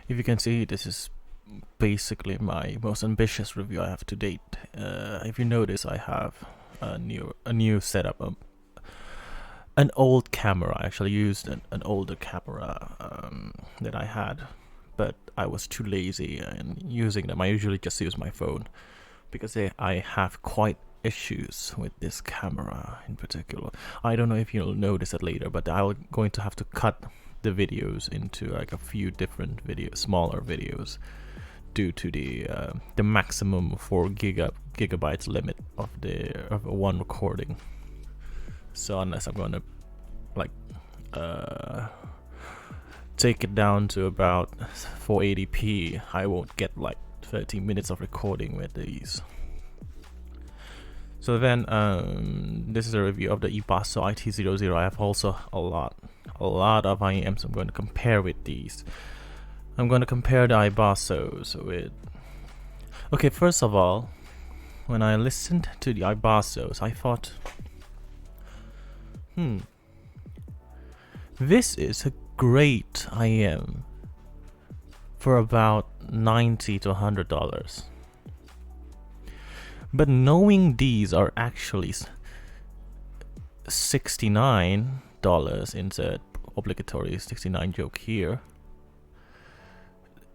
If you can see, this is basically my most ambitious review I have to date. If you notice, I have a new setup. An old camera. I actually used an older camera that I had, but I was too lazy in using them. I usually just use my phone because I have quite issues with this camera in particular. I don't know if you'll notice it later, but I'm going to have to cut the videos into like a few different smaller videos, due to the maximum 4 gigabytes limit of one recording. So unless I'm gonna like take it down to about 480p, I won't get like 30 minutes of recording with these. So then, this is a review of the Ibasso IT00. I have also a lot of IEMs I'm going to compare with these. I'm going to compare the Ibassos with... Okay, first of all, when I listened to the Ibassos, I thought, this is a great IEM for about $90 to $100. But knowing these are actually $69, insert obligatory 69 joke here,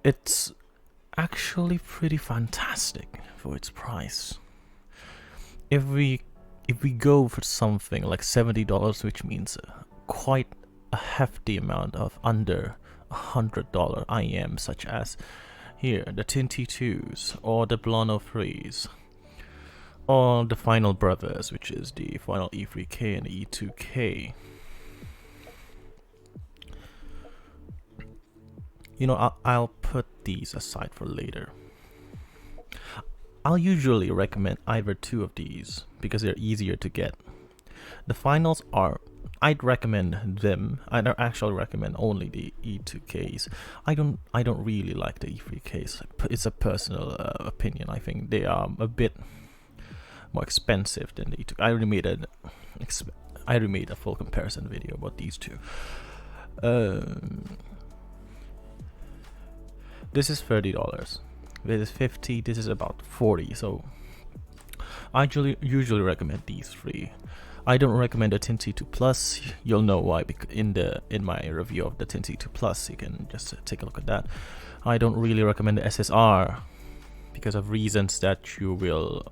it's actually pretty fantastic for its price. If we go for something like $70, which means quite a hefty amount of under $100 IEM, such as here the T2s or the Blon 03s, or the Final Brothers, which is the Final E3K and the E2K. You know, I'll put these aside for later. I'll usually recommend either two of these because they're easier to get. The finals are, I'd recommend them. I don't actually recommend only the E2Ks. I don't really like the E3Ks. It's a personal opinion. I think they are a bit more expensive than the E2. I already made a full comparison video about these two. This is $30. This is $50. This is about $40. So I usually recommend these three. I don't recommend the T2 Plus. You'll know why in my review of the T2 Plus. You can just take a look at that. I don't really recommend the SSR because of reasons that you'll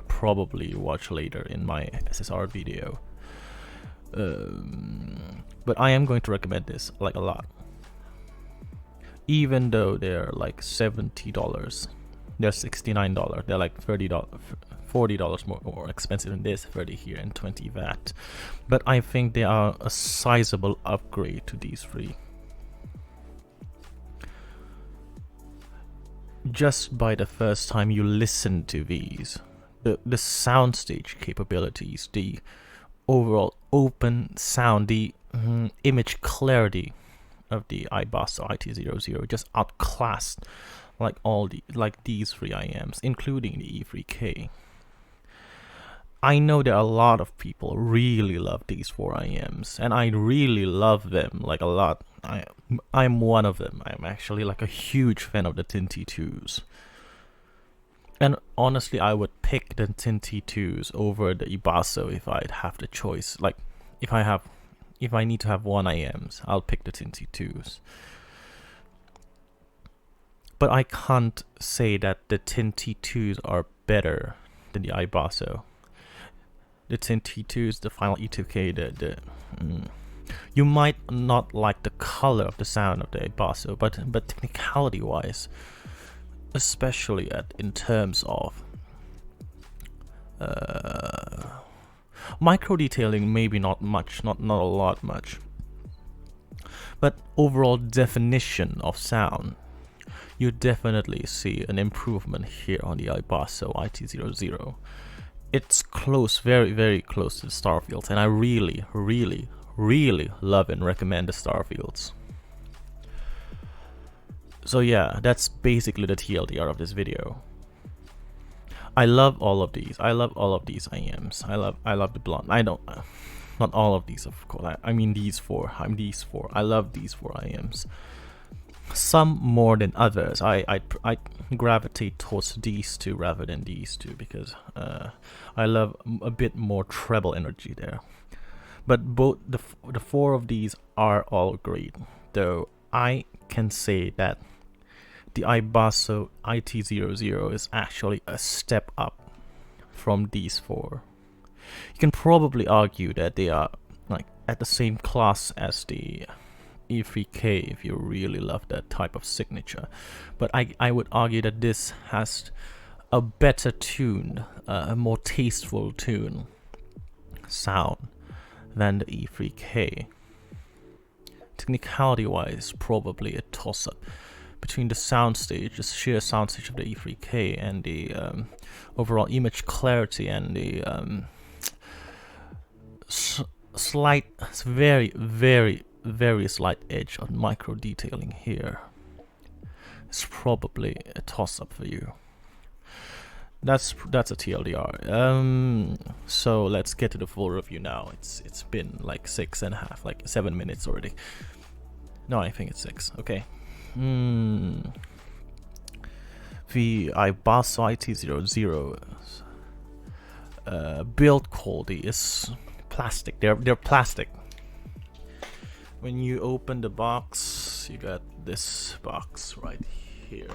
probably watch later in my SSR video. But I am going to recommend this like a lot. Even though they're like $70, they're $69. They're like $40 more expensive than this, 30 here and 20 that. But I think they are a sizable upgrade to these three. Just by the first time you listen to these, the Soundstage capabilities, the overall open sound, the image clarity of the Ibasso IT00 just outclassed these three IEMs, including the E3K. I know there are a lot of people really love these four IEMs, and I really love them like a lot. I'm one of them. I'm actually like a huge fan of the T2s. And honestly, I would pick the T2s over the Ibasso if I'd have the choice. Like, if I need to have one IEMs, I'll pick the T2s. But I can't say that the T2s are better than the Ibasso. The T2s, the Final E2K, you might not like the color of the sound of the Ibasso, but technicality wise, especially in terms of micro detailing, maybe not much, not a lot much, but overall definition of sound, you definitely see an improvement here on the Ibasso IT00. It's close, very, very close to the Starfields, and I really, really, really love and recommend the Starfields. So yeah, that's basically the TLDR of this video. I love all of these. I love all of these IEMs. I love the Blon. I don't, not all of these, of course. I mean these four. I love these four IEMs. Some more than others. I gravitate towards these two rather than these two because I love a bit more treble energy there. But both the four of these are all great, though I can say that the Ibasso IT00 is actually a step up from these four. You can probably argue that they are like at the same class as the E3K if you really love that type of signature, but I would argue that this has a better tune, a more tasteful tune sound than the E3K. Technicality wise, probably a toss up between the soundstage, the sheer soundstage of the E3K, and the overall image clarity and the slight, very slight edge on micro detailing here. It's probably a toss up for you. That's a TLDR. So let's get to the full review now. It's been like 6.5, like 7 minutes already. No, I think it's 6. Okay. The Ibasso IT00 build quality is plastic. They're plastic. When you open the box, you got this box right here.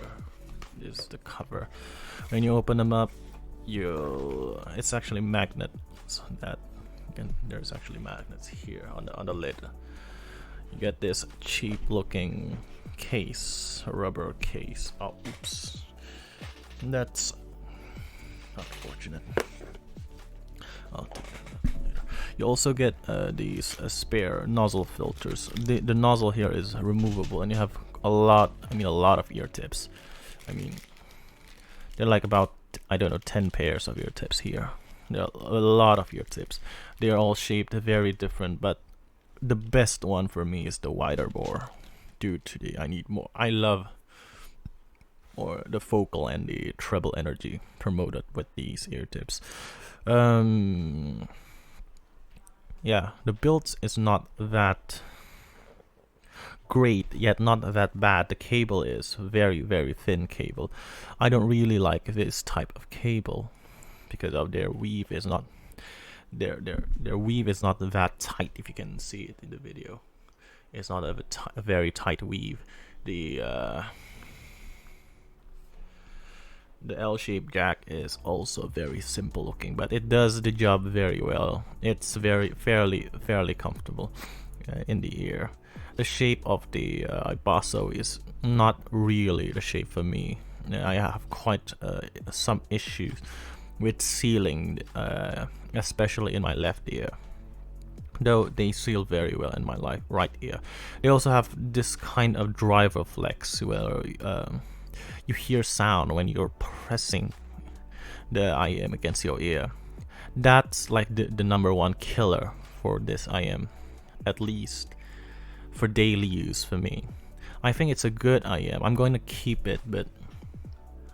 This is the cover. When you open them up, it's actually magnets that, and there's actually magnets here on the lid. You get this cheap looking case, a rubber case. Oh, oops. That's unfortunate. I'll take that later. You also get these spare nozzle filters. The nozzle here is removable, and you have a lot of ear tips. I mean, they're like about, I don't know, 10 pairs of ear tips here. There are a lot of ear tips. They are all shaped very different, but the best one for me is the wider bore. Due to the, I love more the vocal and the treble energy promoted with these ear tips. Yeah, the build is not that great, yet not that bad. The cable is very thin cable. I don't really like this type of cable because of their weave is not their weave is not that tight. If you can see it in the video, it's not a very tight weave. The L-shaped jack is also very simple looking, but it does the job very well. It's fairly comfortable in the ear. The shape of the Ibasso is not really the shape for me. I have quite some issues with sealing, especially in my left ear, though they seal very well in my right ear. They also have this kind of driver flex where you hear sound when you're pressing the IM against your ear. That's like the number one killer for this IM, at least for daily use for me. I think it's a good IM. I'm going to keep it, but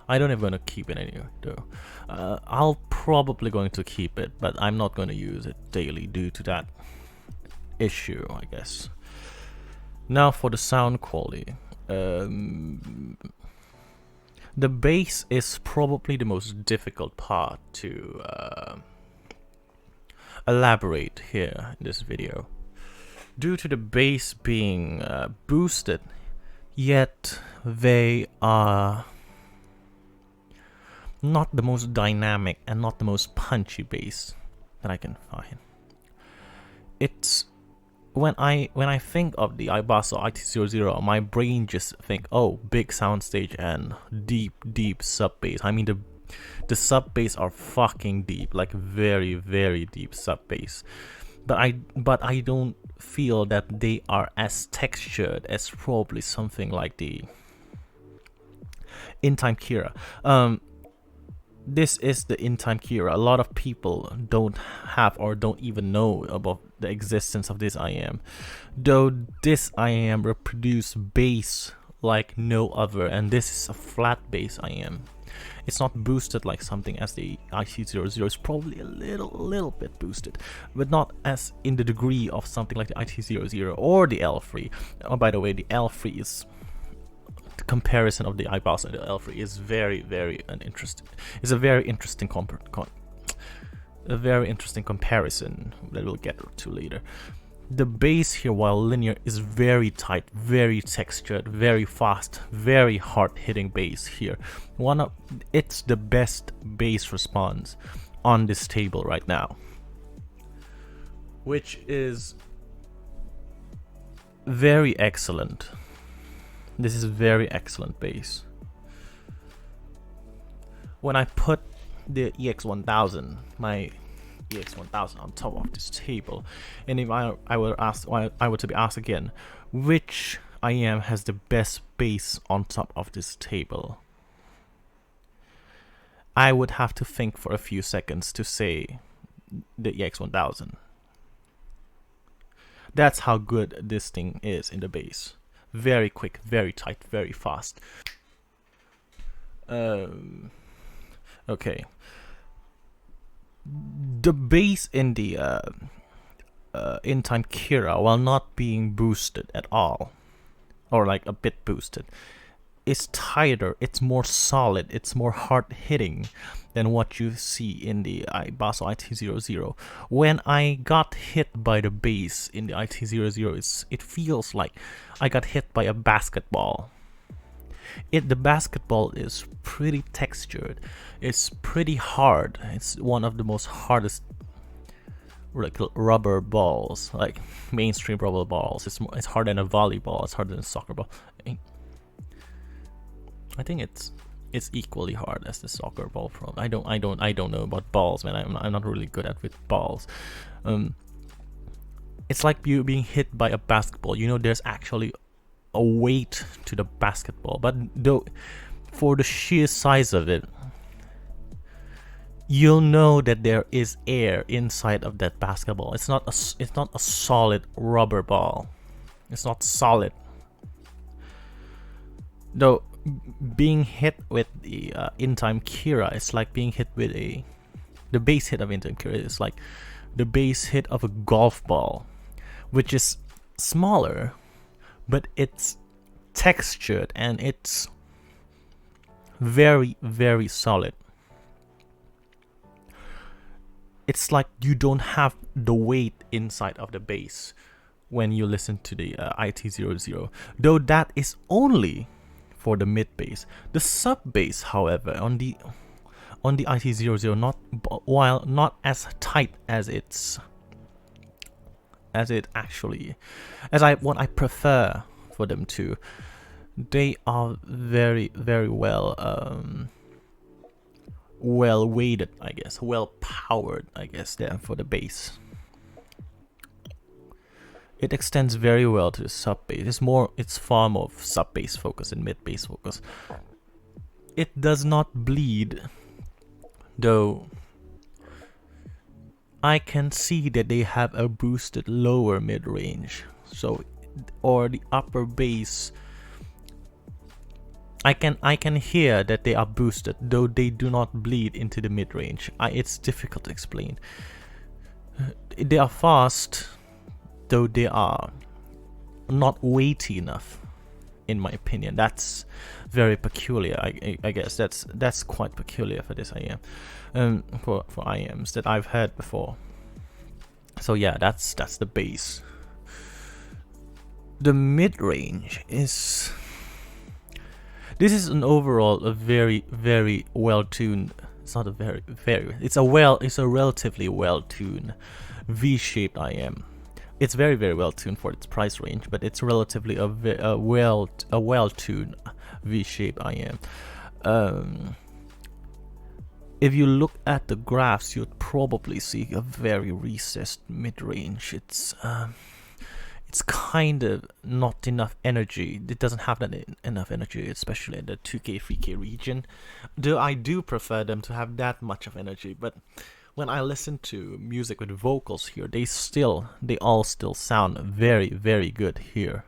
I don't even going to keep it anyway though. I'll probably going to keep it, but I'm not going to use it daily due to that issue, I guess. Now for the sound quality. The bass is probably the most difficult part to elaborate here in this video, due to the bass being boosted, yet they are not the most dynamic and not the most punchy bass that I can find. It's when I think of the Ibasso IT00, my brain just think, oh, big soundstage and deep sub bass. I mean, the sub bass are fucking deep, like very deep sub bass. But I don't feel that they are as textured as probably something like the In-Time Kira. This is the In-Time Kira. A lot of people don't have or don't even know about the existence of this IM, though this IM reproduce bass like no other, and this is a flat bass IM. It's not boosted like something as the IT00 is probably a little bit boosted, but not as in the degree of something like the IT00 or the L3. Oh, by the way, the L3 is comparison of the Ibasso and the L3 is very interesting. It's a very interesting comparison that we'll get to later. The bass here, while linear, is very tight, very textured, very fast, very hard-hitting bass here. It's the best bass response on this table right now, which is very excellent. This is very excellent bass. When I put the EX1000, my EX1000 on top of this table, and if I were to be asked again, which IM has the best bass on top of this table, I would have to think for a few seconds to say the EX1000. That's how good this thing is in the bass. Very quick, very tight, very fast. Okay. The bass in the in-time Kira, while not being boosted at all, or like a bit boosted, is tighter, it's more solid, it's more hard-hitting than what you see in the Ibasso IT00. When I got hit by the bass in the IT00, it feels like I got hit by a basketball. The basketball is pretty textured, it's pretty hard, it's one of the most hardest like rubber balls, like mainstream rubber balls. It's harder than a volleyball, it's harder than a soccer ball. I think it's equally hard as the soccer ball. I don't know about balls, man. I'm not really good at with balls. It's like you being hit by a basketball. You know, there's actually a weight to the basketball, but though for the sheer size of it, you'll know that there is air inside of that basketball. It's not a solid rubber ball. It's not solid. Though being hit with the in-time Kira is like being hit with the base hit of in-time Kira is like the base hit of a golf ball, which is smaller, but it's textured and it's very solid. It's like you don't have the weight inside of the bass when you listen to the IT00, though that is only for the mid bass. The sub bass, however, on the IT00, while not as tight as what I prefer for them to, they are very well weighted, I guess, well powered, I guess, there for the bass. It extends very well to the sub bass. It's far more sub bass focus and mid bass focus. It does not bleed, though I can see that they have a boosted lower mid range, or the upper bass. I can hear that they are boosted, though they do not bleed into the mid range. It's difficult to explain. They are fast, though they are not weighty enough, in my opinion. That's very peculiar. I guess that's quite peculiar for this IM, for IMs that I've heard before. So yeah, that's the bass. The mid range is. This is an overall a very well tuned. It's not a very. It's a relatively well tuned V-shaped IM. It's very well tuned for its price range, but it's relatively a well tuned V-shaped IM. If you look at the graphs, you'd probably see a very recessed mid range. It's kind of not enough energy. It doesn't have enough energy, especially in the 2K, 3K region. Though I do prefer them to have that much of energy, but when I listen to music with vocals here, they all still sound very good here.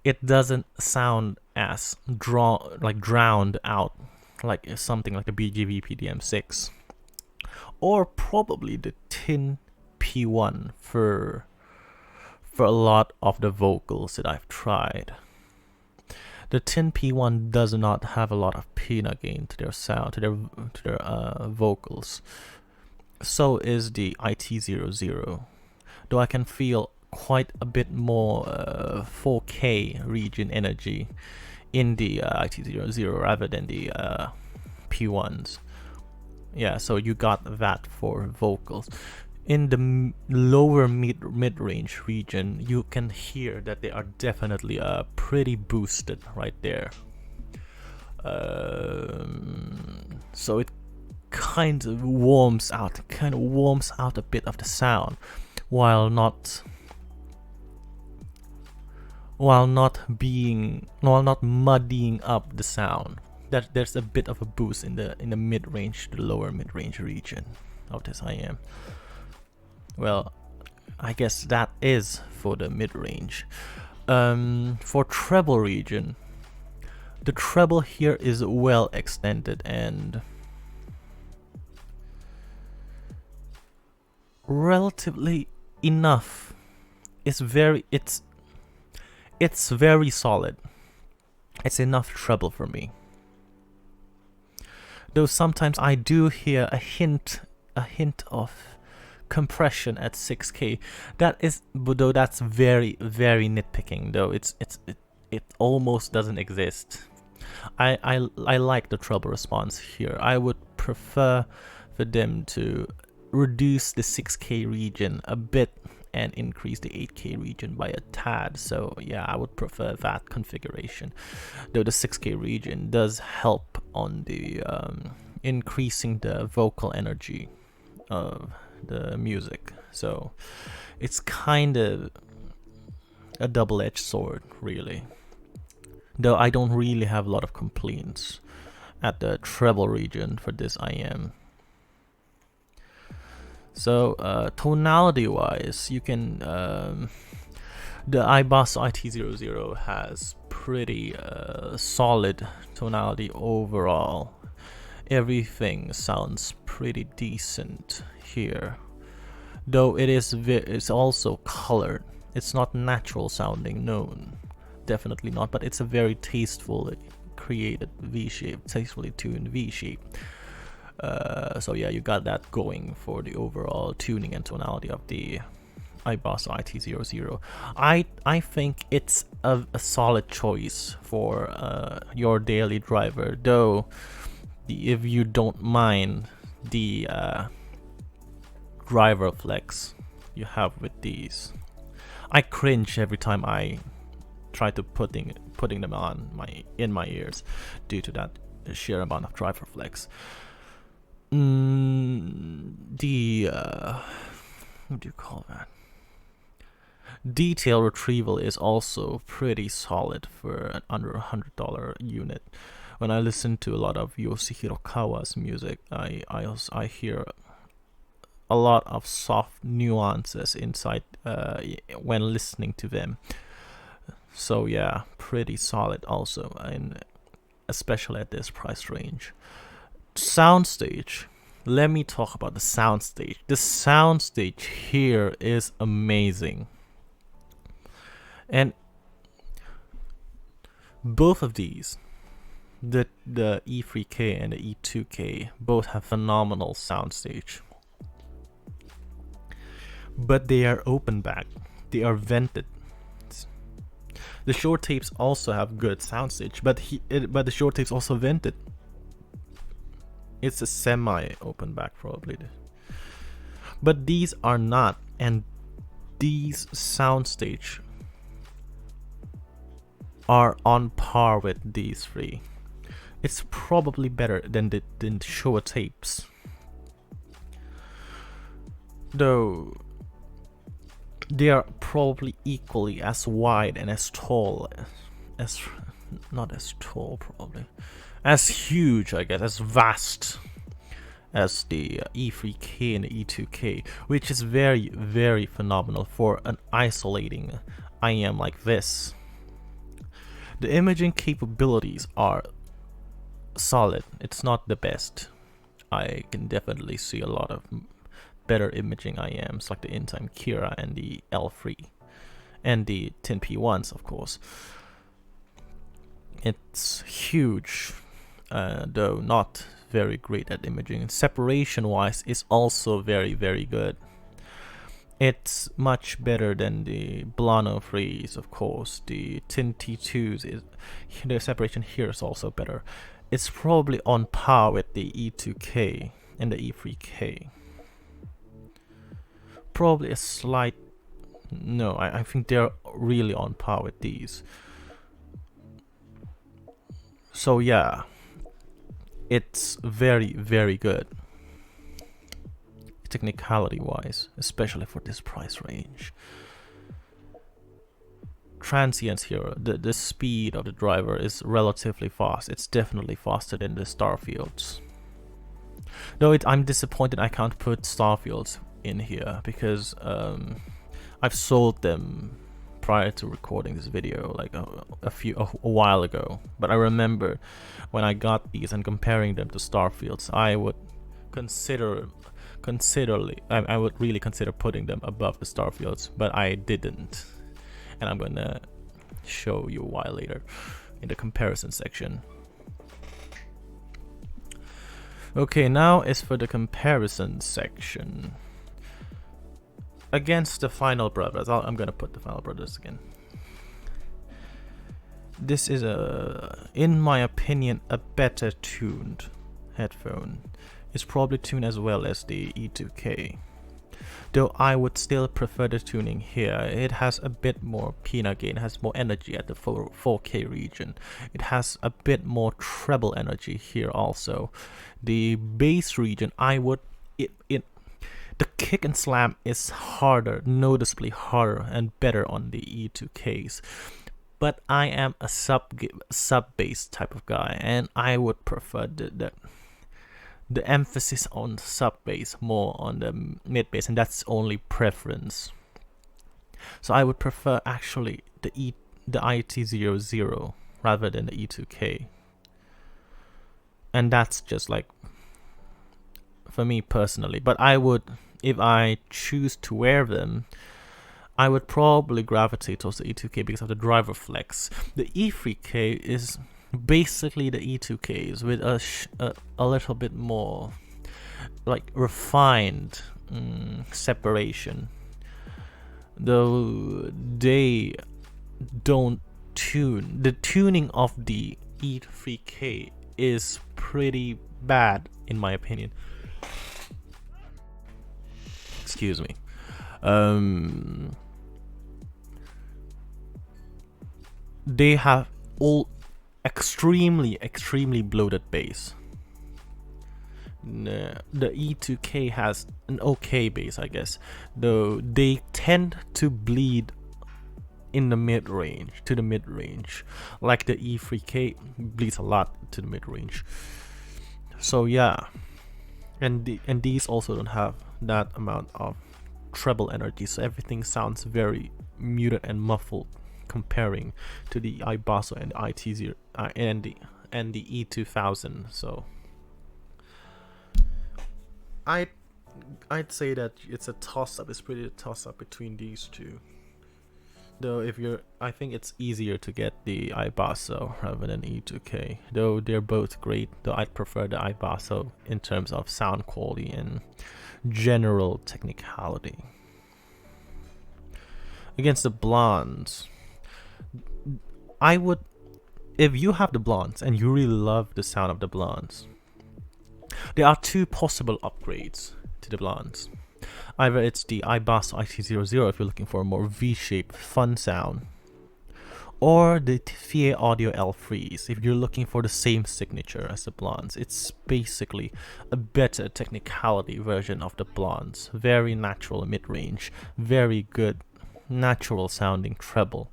It doesn't sound as drowned out like something like the BGV DM6 or probably the Tin P1 for a lot of the vocals that I've tried. The 10P1 does not have a lot of peanut gain to their sound, to their vocals. So is the IT00, though I can feel quite a bit more 4K region energy in the IT00 rather than the P1s. Yeah, so you got that for vocals. In the lower mid-range region, you can hear that they are definitely pretty boosted right there. So it kind of warms out a bit of the sound, while not muddying up the sound. That there's a bit of a boost in the mid-range to the lower mid-range region of this IM. Well, I guess that is for the mid-range. For treble region, the treble here is well extended and relatively enough. It's very solid. It's enough treble for me. Though sometimes I do hear a hint of compression at 6K. That's very nitpicking. Though it almost doesn't exist. I like the treble response here. I would prefer for them to reduce the 6K region a bit and increase the 8K region by a tad. So yeah, I would prefer that configuration. Though the 6K region does help on the increasing the vocal energy of the music. So it's kind of a double-edged sword, really. Though I don't really have a lot of complaints at the treble region for this IM. So tonality wise, you can the Ibasso IT00 has pretty solid tonality overall. Everything sounds pretty decent here, though it's also colored. It's not natural sounding, no, definitely not, but it's a very tastefully created V-shape, tastefully tuned V-shape. So yeah, you got that going for the overall tuning and tonality of the Ibasso IT00. I think it's a solid choice for your daily driver, though if you don't mind the driver flex you have with these. I cringe every time I try to putting them on in my ears due to that sheer amount of driver flex. What do you call that? Detail retrieval is also pretty solid for an under $100 unit. When I listen to a lot of Yoshihiro Kawa's music, I hear a lot of soft nuances inside when listening to them. So yeah, pretty solid also, and especially at this price range. Soundstage. Let me talk about the soundstage. The soundstage here is amazing. And both of these, the E3K and the E2K, both have phenomenal soundstage. But they are open back. They are vented. The short tapes also have good soundstage, but the short tapes also vented. It's a semi-open back probably. But these are not, and these soundstage are on par with these three. It's probably better than the Showa tapes, though they are probably equally as wide and as tall as not as tall probably as huge, I guess, as vast as the E3K and the E2K, which is very, very phenomenal for an isolating IM like this. The imaging capabilities are solid. It's not the best. I can definitely see a lot of better imaging IMs like the InTime Kira and the L3 and the 10P1s, of course. It's huge, though not very great at imaging. Separation wise is also very good. It's much better than the Blon 03s, of course. The Tin T2s, the separation here is also better. It's probably on par with the E2K and the E3K. Probably a slight... No, I think they're really on par with these. So yeah, it's very good. Technicality wise, especially for this price range. Transients here, the speed of the driver is relatively fast. It's definitely faster than the Starfields. Though I'm disappointed I can't put Starfields in here because I've sold them prior to recording this video, like a while ago. But I remember when I got these and comparing them to Starfields, I would I would really consider putting them above the Starfields, but I didn't. And I'm gonna show you why later in the comparison section. Okay, now is for the comparison section. Against the Final Brothers, I'm gonna put the Final Brothers again. This is in my opinion, a better tuned headphone. It's probably tuned as well as the E2K. Though I would still prefer the tuning here. It has a bit more peanut gain, has more energy at the 4K region. It has a bit more treble energy here also. The bass region, the kick and slam is harder, noticeably harder and better on the E2Ks. But I am a sub bass type of guy, and I would prefer the emphasis on sub bass more on the mid bass, and that's only preference. So I would prefer actually the IT00 rather than the E2K. And that's just like for me personally. But I would, if I choose to wear them, I would probably gravitate towards the E2K because of the driver flex. The E3K is basically the E2Ks with a little bit more like refined separation, though they don't tune. The tuning of the E3K is pretty bad in my opinion. Excuse me. They have all extremely bloated bass. The E2K has an okay bass, I guess, though they tend to bleed in the mid-range, like the E3K bleeds a lot to the mid-range. So yeah, and these also don't have that amount of treble energy, so everything sounds very muted and muffled comparing to the Ibasso and the IT00 and the E2000. So I'd say that it's a toss-up. It's pretty a toss-up between these two. Though I think it's easier to get the Ibasso rather than E2K. Though they're both great. Though I'd prefer the Ibasso in terms of sound quality and general technicality. Against the Blonds, I would, if you have the Blonds and you really love the sound of the Blonds, there are two possible upgrades to the Blonds. Either it's the Ibasso IT00 if you're looking for a more V-shaped fun sound, or the FIA Audio L3s if you're looking for the same signature as the Blonds. It's basically a better technicality version of the Blonds. Very natural mid-range, very good natural sounding treble,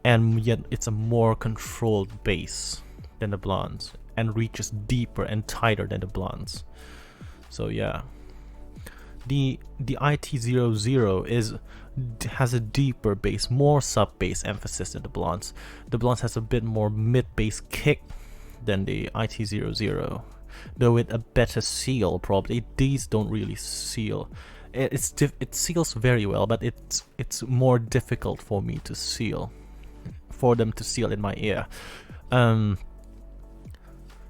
and yet it's a more controlled bass than the Blonds and reaches deeper and tighter than the Blonds. So yeah, the IT00 has a deeper bass, more sub bass emphasis than the Blonds. The Blonds has a bit more mid bass kick than the IT00, though with a better seal probably. These don't really seal. It seals very well, but it's more difficult for me to seal. for them to seal in my ear.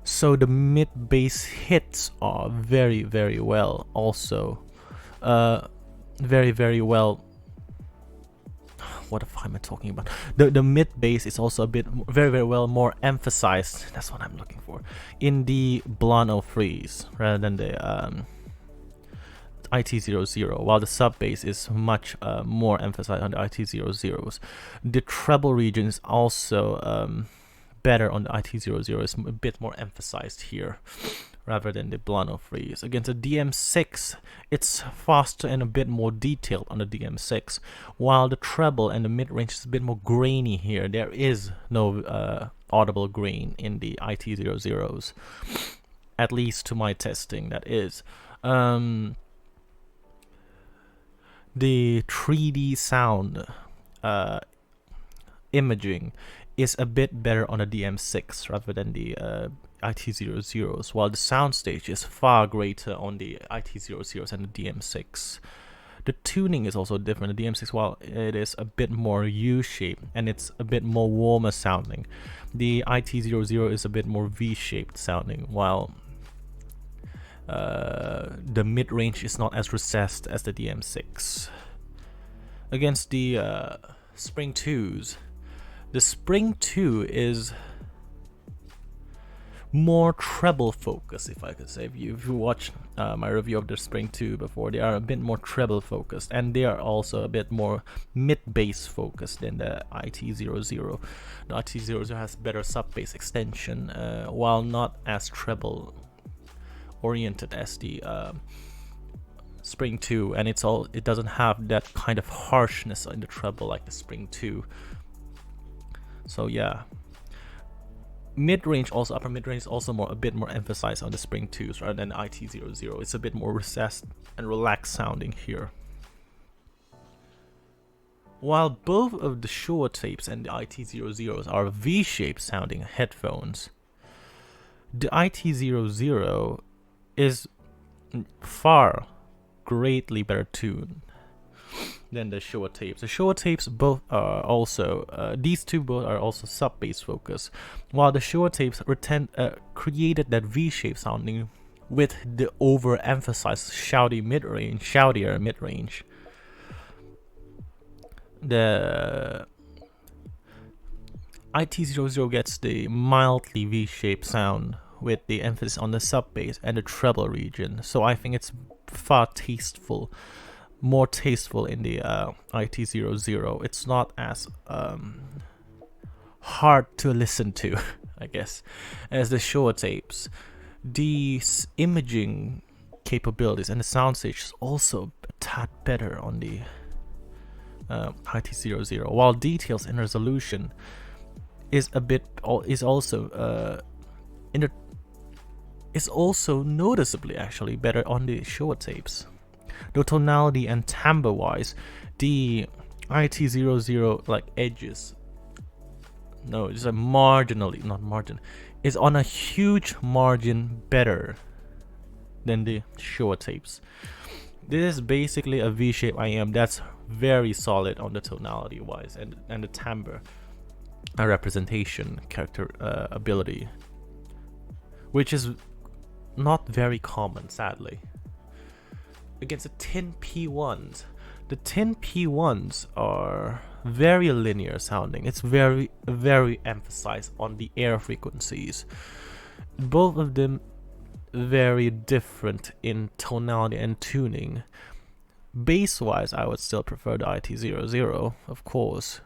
So the mid bass hits are very, very well also. Very, very well. What am I talking about? The mid bass is also a bit very, very well more emphasized. That's what I'm looking for in the Blon 03s rather than the IT00, while the sub bass is much more emphasized on the IT00s. The treble region is also better on the IT00. It's a bit more emphasized here rather than the Blon 03s. Against the DM6, it's faster and a bit more detailed on the DM6, while the treble and the mid-range is a bit more grainy here. There is no audible grain in the IT00s, at least to my testing, that is. The 3D sound imaging is a bit better on the DM6 rather than the IT00s, while the soundstage is far greater on the IT00s and the DM6. The tuning is also different. The DM6, while it is a bit more U-shaped and it's a bit more warmer sounding, the IT00 is a bit more V-shaped sounding, while the mid-range is not as recessed as the DM6. Against the Spring 2s, the Spring 2 is more treble focused, if I could say. If you watch my review of the Spring 2 before, they are a bit more treble focused, and they are also a bit more mid-bass focused than the IT00. The IT00 has better sub-bass extension, while not as treble oriented as the Spring 2, and it doesn't have that kind of harshness in the treble like the Spring 2. So yeah, mid-range, also upper mid-range, is also a bit more emphasized on the Spring 2s rather than IT00. It's a bit more recessed and relaxed sounding here. While both of the Shure tapes and the IT00s are V-shaped sounding headphones, the IT00 is far greatly better tuned than the Shure tapes. The Shure tapes both are also these two both are also sub-bass focused, while the Shure tapes created that V-shaped sounding with the overemphasized shoutier mid-range. The IT00 gets the mildly V-shaped sound with the emphasis on the sub-bass and the treble region, so I think it's far more tasteful in the IT00. It's not as hard to listen to, I guess, as the Shure tapes. The imaging capabilities and the soundstage is also a tad better on the IT00, while details and resolution is also noticeably actually better on the Shure tapes. The tonality and timbre wise, the IT00 like edges, no, it's like marginally, not margin, is on a huge margin better than the Shure tapes. This is basically a V-shaped IM that's very solid on the tonality wise and the timbre representation character ability, which is not very common, sadly. Against the tin P1s, the tin P1s are very linear sounding. It's very, very emphasized on the air frequencies. Both of them very different in tonality and tuning. Bass wise, I would still prefer the IT00, of course.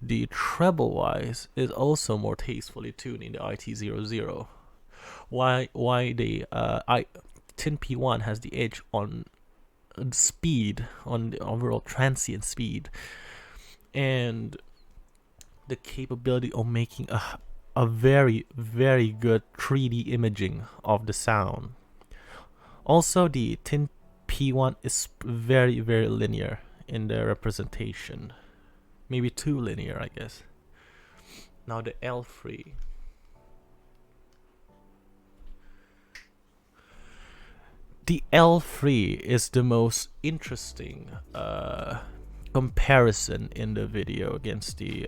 The treble wise is also more tastefully tuned in the IT00. Why the tin P1 has the edge on speed, on the overall transient speed, and the capability of making a very, very good 3D imaging of the sound. Also, the tin P1 is very, very linear in the representation. Maybe too linear, I guess. Now the L3. The L3 is the most interesting comparison in the video against the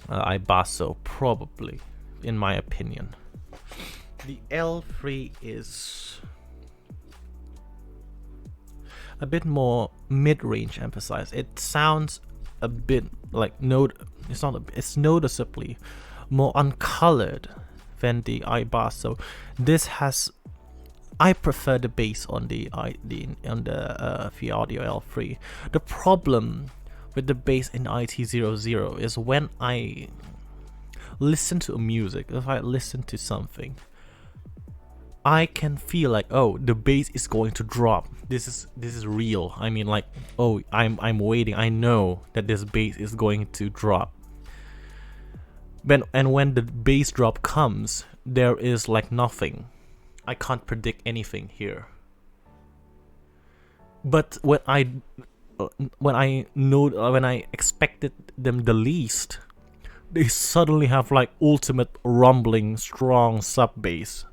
Ibasso, probably, in my opinion. The L3 is a bit more mid-range emphasized. It sounds a bit like it's noticeably more uncolored than the Ibasso. I prefer the bass on the Audio L3. The problem with the bass in the IT00 is when I listen to music, if I listen to something, I can feel like, oh, the bass is going to drop. This is real. I mean, like, oh, I'm waiting. I know that this bass is going to drop. And when the bass drop comes, there is like nothing. I can't predict anything here. But when I expected them the least, they suddenly have like ultimate rumbling, strong sub bass.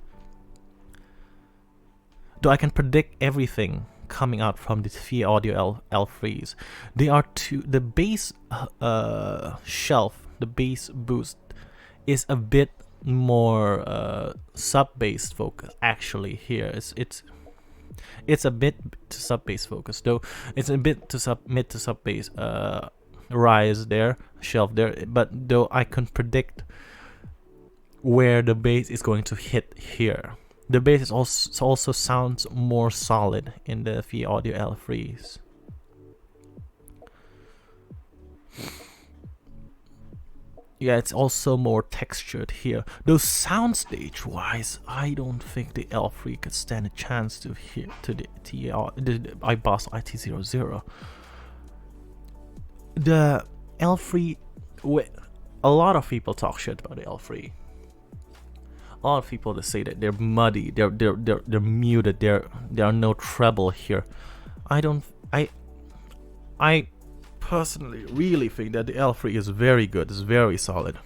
Though I can predict everything coming out from the Sphere Audio L3s, the bass shelf, the bass boost is a bit more sub bass focused. Actually, here it's a bit to sub bass focused, though it's a bit to mid to sub bass rise there, shelf there. But though I can predict where the bass is going to hit here. The bass is also sounds more solid in the Sphere Audio L3s. Yeah, it's also more textured here. Though soundstage wise, I don't think the L3 could stand a chance to the Ibasso IT00. The L3, a lot of people talk shit about the L3. A lot of people that say that they're muddy, they're muted, there are no treble here. I personally really think that the L3 is very good, it's very solid.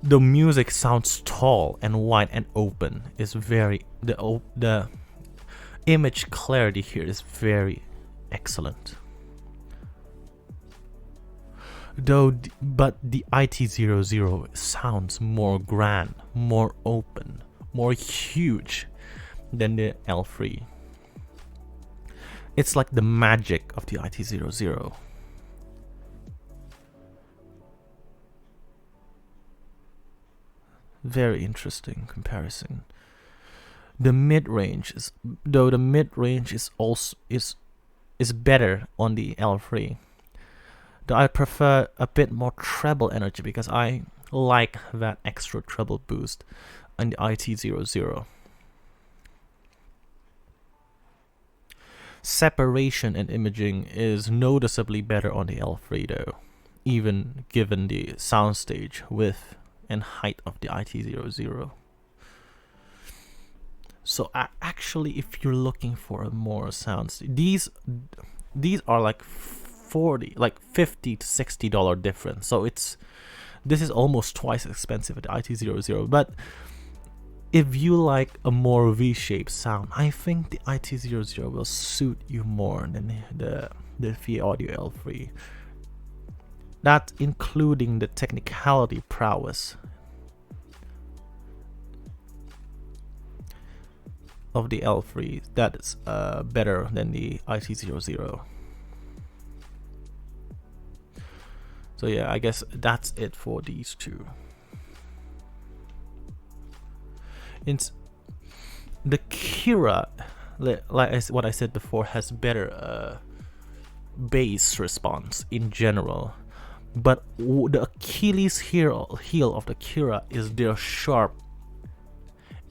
The music sounds tall and wide and open. It's the image clarity here is very excellent. But the IT00 sounds more grand, more open, more huge than the L3. It's like the magic of the IT00. Very interesting comparison. The mid-range is also better on the L3. Though I prefer a bit more treble energy because I like that extra treble boost on the IT00. Separation and imaging is noticeably better on the L3 though, even given the soundstage width and height of the IT00. So actually, if you're looking for a more sounds, these are like $50 to $60 difference. So this is almost twice as expensive at the IT00. But if you like a more V-shaped sound, I think the IT00 will suit you more than the Sphere Audio L3. That's including the technicality prowess of the L3. That is better than the IT00. So yeah, I guess that's it for these two. The Kira, like what I said before, has better bass response in general, but the Achilles heel of the Kira is their sharp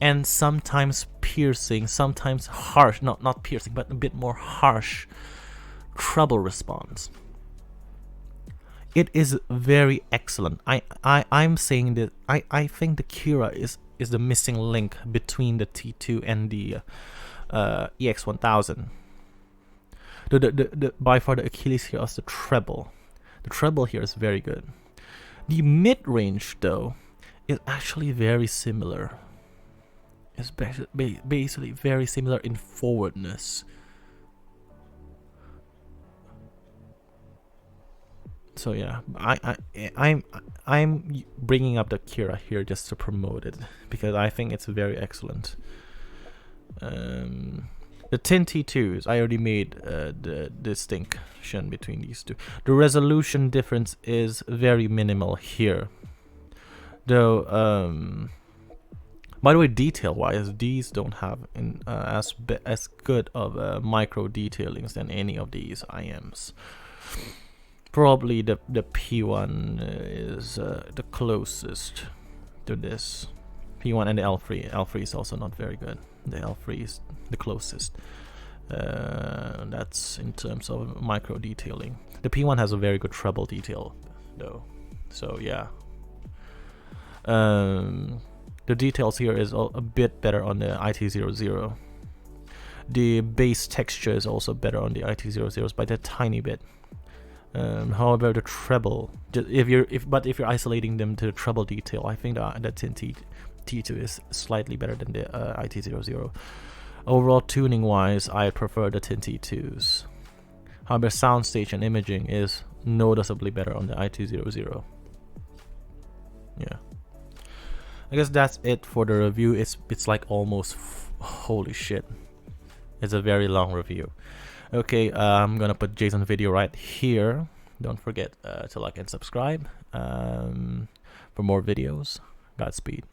and sometimes piercing, sometimes harsh, not piercing, but a bit more harsh treble response. It is very excellent. I'm saying that I think the Kira is the missing link between the T2 and the EX1000. The by far the Achilles here is the treble. The treble here is very good. The mid-range though is actually very similar. It's basically very similar in forwardness. So yeah, I'm bringing up the Kira here just to promote it because I think it's very excellent. The Tin T2s, I already made the distinction between these two. The resolution difference is very minimal here, though. By the way, detail-wise, these don't have as good of micro detailings than any of these IMs. Probably the P1 is the closest to this. P1 and the L3. L3 is also not very good. The L3 is the closest. That's in terms of micro detailing. The P1 has a very good treble detail, though. So yeah. The details here is a bit better on the IT00. The bass texture is also better on the IT00s by a tiny bit. However, the treble, if you're isolating them to the treble detail, I think the Tin T2 is slightly better than the IT00. Overall, tuning wise, I prefer the Tin T2s. However, soundstage and imaging is noticeably better on the IT00. Yeah. I guess that's it for the review. It's like almost holy shit. It's a very long review. Okay, I'm gonna put Jason's video right here. Don't forget to like and subscribe for more videos. Godspeed.